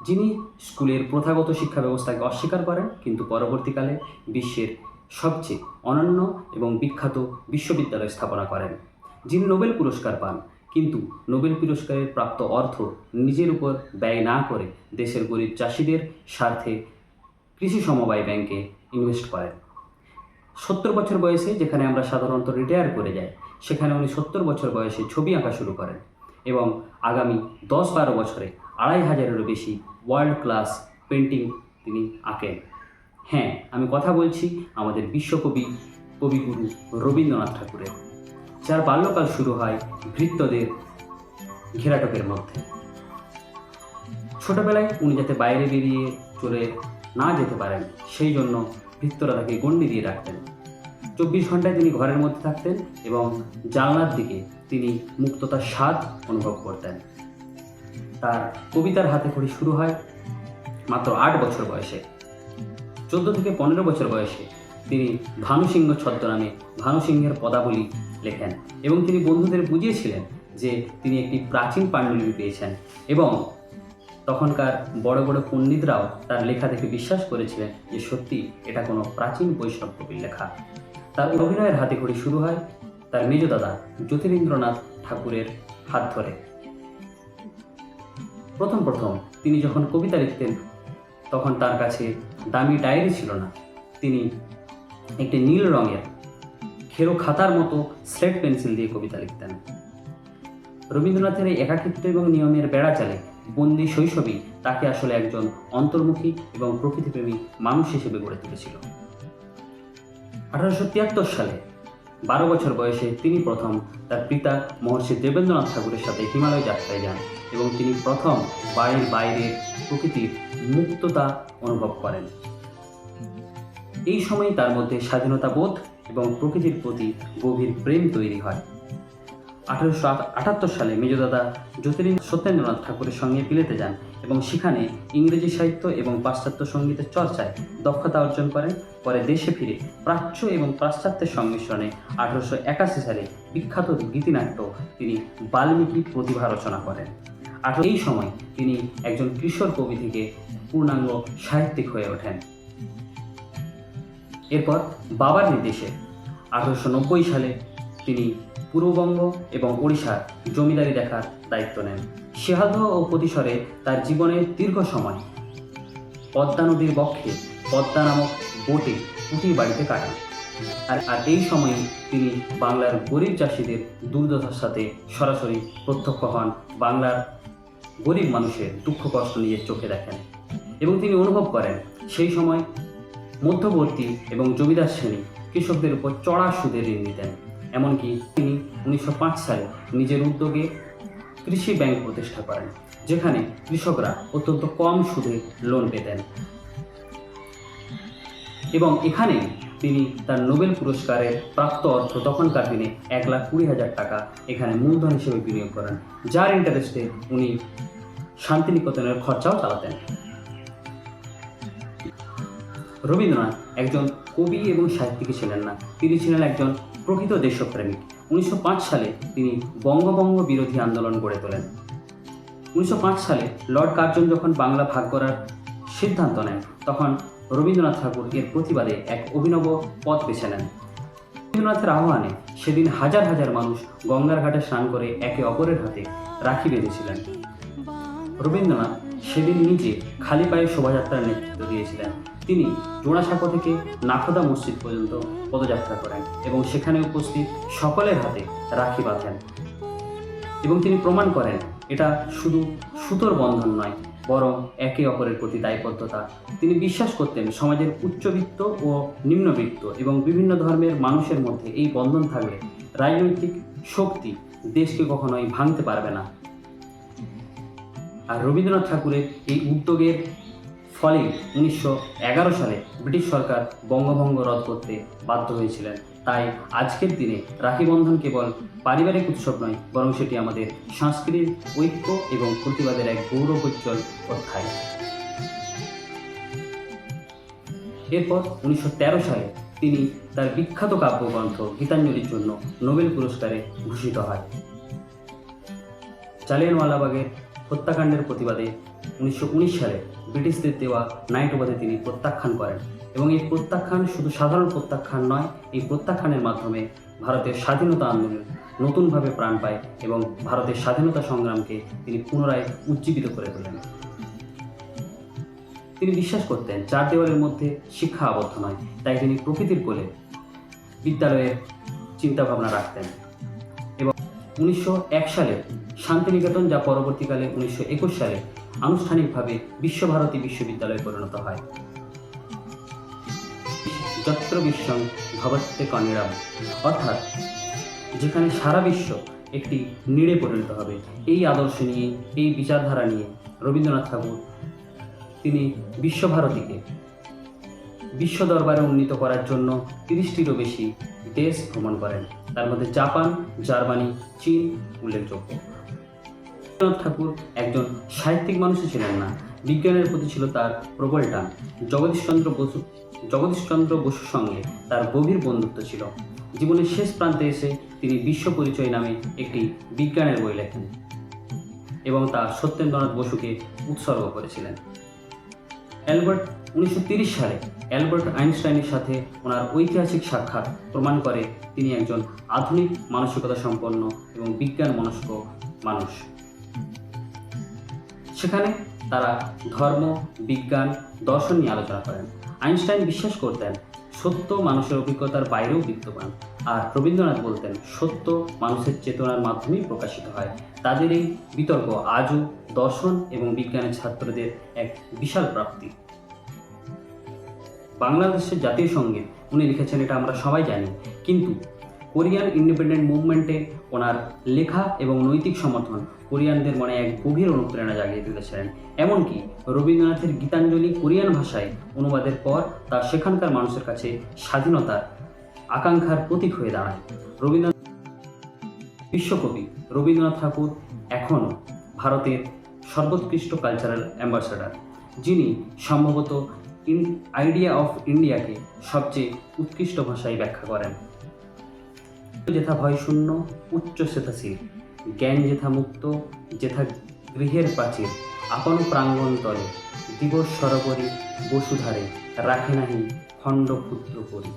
যিনি স্কুলের প্রথাগত শিক্ষা ব্যবস্থাকে অস্বীকার করেন, কিন্তু পরবর্তীকালে বিশ্বের সবচেয়ে অনন্য এবং বিখ্যাত বিশ্ববিদ্যালয় স্থাপনা করেন। যিনি নোবেল পুরস্কার পান, কিন্তু নোবেল পুরস্কারের প্রাপ্ত অর্থ নিজের উপর ব্যয় না করে দেশের গরিব চাষিদের স্বার্থে কৃষি সমবায় ব্যাংকে ইনভেস্ট করেন। 70 বছর বয়সে, যেখানে আমরা সাধারণত রিটায়ার করে যাই, সেখানে উনি 70 বছর বয়সে ছবি আঁকা শুরু করেন এবং আগামী 10-12 বছরে 2500-এরও বেশি ওয়ার্ল্ড ক্লাস পেন্টিং তিনি আঁকেন। হ্যাঁ, আমি কথা বলছি আমাদের বিশ্বকবি, কবিগুরু রবীন্দ্রনাথ ঠাকুরের, যার বাল্যকাল শুরু হয় ভৃত্যদের ঘেরাটোপের মধ্যে। ছোটবেলায় উনি যাতে বাইরে বেরিয়ে চলে না যেতে পারেন, সেই জন্য ভৃত্যরা তাকে গণ্ডি দিয়ে রাখতেন। 24 ঘন্টায় তিনি ঘরের মধ্যে থাকতেন এবং জানলার দিকে তিনি মুক্ততার স্বাদ অনুভব করতেন। তার কবিতার হাতেখড়ি শুরু হয় মাত্র 8 বছর বয়সে। 14 থেকে 15 বছর বয়সে তিনি ভানুসিংহ ছদ্মনামে ভানুসিংহের পদাবলী লেখেন এবং তিনি বন্ধুদের বুঝিয়েছিলেন যে তিনি একটি প্রাচীন পাণ্ডুলিপি পেয়েছেন এবং তখনকার বড় বড় পণ্ডিতরাও তার লেখা দেখে বিশ্বাস করেছিলেন যে সত্যি এটা কোনো প্রাচীন বৈষ্ণব কবির লেখা। তার অভিনয়ের হাতেখড়ি শুরু হয় তার মেজ দাদা জ্যোতিরিন্দ্রনাথ ঠাকুরের হাত ধরে। প্রথম তিনি যখন কবিতা লিখতেন, তখন তার কাছে দামি ডায়েরি ছিল না। তিনি একটি নীল রঙের খেরো খাতার মতো স্লেট পেন্সিল দিয়ে কবিতা লিখতেন। রবীন্দ্রনাথের এই একাকিত্ব এবং নিয়মের বেড়াচালে বন্দি শৈশবই তাকে আসলে একজন অন্তর্মুখী এবং প্রকৃতিপ্রেমী মানুষ হিসেবে গড়ে তুলেছিল। 1873 সালে 12 বছর বয়সে তিনি প্রথম তার পিতা মহর্ষি দেবেন্দ্রনাথ ঠাকুরের সাথে হিমালয় যাত্রায় যান এবং তিনি প্রথম বাড়ির বাইরের প্রকৃতির মুক্ততা অনুভব করেন। এই সময় তার মধ্যে স্বাধীনতা বোধ এবং প্রকৃতির প্রতি গভীর প্রেম তৈরি হয়। 1878 সালে মেজদাদা সত্যেন্দ্রনাথ ঠাকুরের সঙ্গে বিলেতে যান এবং সেখানে ইংরেজি সাহিত্য এবং পাশ্চাত্য সঙ্গীতের চর্চায় দক্ষতা অর্জন করেন। পরে দেশে ফিরে প্রাচ্য এবং পাশ্চাত্যের সংমিশ্রণে 1881 সালে বিখ্যাত গীতিনাট্য তিনি বাল্মীকি প্রতিভা রচনা করেন। এই সময় তিনি একজন কিশোর কবি থেকে পূর্ণাঙ্গ সাহিত্যিক হয়ে ওঠেন। এরপর বাবার নির্দেশে 1890 সালে তিনি পূর্ববঙ্গ এবং ওড়িশার জমিদারি দেখার দায়িত্ব নেন। শিয়ালদহ ও পতিশরে তার জীবনের দীর্ঘ সময় পদ্মা নদীর বক্ষে পদ্মা নামক বোটে পুঁটির বাড়িতে কাটান। আর এই সময়ে তিনি বাংলার গরিব চাষিদের দুর্দশার সাথে সরাসরি প্রত্যক্ষ হন। বাংলার গরিব মানুষের দুঃখ কষ্ট নিজের চোখে দেখেন এবং তিনি অনুভব করেন সেই সময় মধ্যবর্তী এবং জমিদার শ্রেণী কৃষকদের উপর চড়া সুদে ঋণ দিতেন। এমনকি তিনি 1905 সালে নিজের উদ্যোগে কৃষি ব্যাংক প্রতিষ্ঠা করেন, যেখানে কৃষকরা অত্যন্ত কম সুদে লোন পেতেন এবং এখানেই তিনি তার নোবেল পুরস্কারের প্রাপ্ত অর্থ তখনকার দিনে 1,20,000 টাকা এখানে মূলধন হিসেবে বিনিয়োগ করেন, যার ইন্টারেস্টে উনি শান্তিনিকেতনের খরচাও চালাতেন। রবীন্দ্রনাথ একজন কবি এবং সাহিত্যিকই ছিলেন না, তিনি ছিলেন একজন প্রকৃত দেশপ্রেমিক। 1905 সালে তিনি বঙ্গভঙ্গ বিরোধী আন্দোলন গড়ে তোলেন। 1905 সালে লর্ড কার্জন যখন বাংলা ভাগ করার সিদ্ধান্ত নেন, তখন রবীন্দ্রনাথ ঠাকুর এর প্রতিবাদে এক অভিনব পথ বেছে নেন। রবীন্দ্রনাথের আহ্বানে সেদিন হাজার হাজার মানুষ গঙ্গার ঘাটে স্নান করে একে অপরের হাতে রাখি বেঁধেছিলেন। রবীন্দ্রনাথ সেদিন নিজে খালি পায়ে শোভাযাত্রার নেতৃত্ব দিয়েছিলেন। তিনি জোড়াসাঁকো থেকে নাখোদা মসজিদ পর্যন্ত পদযাত্রা করেন এবং সেখানে উপস্থিত সকলের হাতে রাখি বাঁধেন এবং তিনি প্রমাণ করেন এটা শুধু সুতোর বন্ধন নয়, বরং একে অপরের প্রতি দায়বদ্ধতা। তিনি বিশ্বাস করতেন সমাজের উচ্চবিত্ত ও নিম্নবিত্ত এবং বিভিন্ন ধর্মের মানুষের মধ্যে এই বন্ধন থাকলে রাজনৈতিক শক্তি দেশকে কখনোই ভাঙতে পারবে না। আর রবীন্দ্রনাথ ঠাকুরের এই উদ্যোগের ফলে 1911 সালে ব্রিটিশ সরকার বঙ্গভঙ্গ রদ করতে বাধ্য হয়েছিলেন। তাই আজকের দিনে রাখি বন্ধন কেবল পারিবারিক উৎসব নয়, বরং সেটি আমাদের সাংস্কৃতিক ঐক্য এবং প্রতিবাদের এক গৌরবোজ্জ্বল অধ্যায়। এরপর 1913 সালে তিনি তার বিখ্যাত কাব্যগ্রন্থ গীতাঞ্জলির জন্য নোবেল পুরস্কারে ভূষিত হয়। জালিয়ানওয়ালাবাগের হত্যাকাণ্ডের প্রতিবাদে 1919 সালে ব্রিটিশদের দেওয়া নাইট উপাধি তিনি প্রত্যাখ্যান করেন এবং এই প্রত্যাখ্যান শুধু সাধারণ প্রত্যাখ্যান নয়, এই প্রত্যাখ্যানের মাধ্যমে ভারতের স্বাধীনতা আন্দোলন নতুনভাবে প্রাণ পায় এবং ভারতের স্বাধীনতা সংগ্রামকে তিনি পুনরায় উজ্জীবিত করে তোলেন। তিনি বিশ্বাস করতেন চার দেওয়ালের মধ্যে শিক্ষা আবদ্ধ নয়, তাই তিনি প্রকৃতির কোলে বিদ্যালয়ের চিন্তাভাবনা রাখতেন এবং 1901 সালে শান্তিনিকেতন, যা পরবর্তীকালে 1921 সালে আনুষ্ঠানিকভাবে বিশ্বভারতী বিশ্ববিদ্যালয়ে পরিণত হয়। যত্র বিশ্বং ভবত্যে কনিরাম, অর্থাৎ যেখানে সারা বিশ্ব একটি নীড়ে পরিণত হবে, এই আদর্শ নিয়ে, এই বিচারধারা নিয়ে রবীন্দ্রনাথ ঠাকুর তিনি বিশ্বভারতীকে বিশ্ব দরবারে উন্নীত করার জন্য 30টিরও বেশি দেশ ভ্রমণ করেন, তার মধ্যে জাপান, জার্মানি, চীন উল্লেখযোগ্য। রবীন্দ্রনাথ ঠাকুর একজন সাহিত্যিক মানুষই ছিলেন না, বিজ্ঞানের প্রতি ছিল তার প্রবল টান। জগদীশচন্দ্র বসুর সঙ্গে তার গভীর বন্ধুত্ব ছিল। জীবনের শেষ প্রান্তে এসে তিনি বিশ্ব পরিচয় নামে একটি বিজ্ঞানের বই লেখেন এবং তা সত্যেন্দ্রনাথ বসুকে উৎসর্গ করেছিলেন। 1930 সালে অ্যালবার্ট আইনস্টাইনের সাথে ওনার ঐতিহাসিক সাক্ষাৎ প্রমাণ করে তিনি একজন আধুনিক মানসিকতা সম্পন্ন এবং বিজ্ঞান মনস্ক মানুষ। সেখানে তারা ধর্ম, বিজ্ঞান, দর্শন নিয়ে আলোচনা করেন। আইনস্টাইন বিশ্বাস করতেন সত্য মানুষের অভিজ্ঞতার বাইরেও বিদ্যমান, আর রবীন্দ্রনাথ বলতেন সত্য মানুষের চেতনার মাধ্যমেই প্রকাশিত হয়। তাদের এই বিতর্ক আজও দর্শন এবং বিজ্ঞানের ছাত্রদের এক বিশাল প্রাপ্তি। বাংলাদেশের জাতীয় সঙ্গীত উনি লিখেছেন, এটা আমরা সবাই জানি, কিন্তু কোরিয়ান ইন্ডিপেন্ডেন্ট মুভমেন্টে ওনার লেখা এবং নৈতিক সমর্থন কোরিয়ানদের মনে এক গভীর অনুপ্রেরণা জাগিয়ে তুলেছিলেন। এমনকি রবীন্দ্রনাথের গীতাঞ্জলি কোরিয়ান ভাষায় অনুবাদের পর তা সেখানকার মানুষের কাছে স্বাধীনতার আকাঙ্ক্ষার প্রতীক হয়ে দাঁড়ায়। বিশ্বকবি রবীন্দ্রনাথ ঠাকুর এখনও ভারতের সর্বোৎকৃষ্ট কালচারাল অ্যাম্বাসাডার, যিনি সম্ভবত আইডিয়া অফ ইন্ডিয়াকে সবচেয়ে উৎকৃষ্ট ভাষায় ব্যাখ্যা করেন। যেথা ভয় শূন্য উচ্চ সেথাশীল, জ্ঞান যেথা মুক্ত যেথা গৃহের প্রাচীর, আপন প্রাঙ্গণ তলে দিবস সরোবরী বসুধারে রাখে নাহি খণ্ড ক্ষুদ্র করি।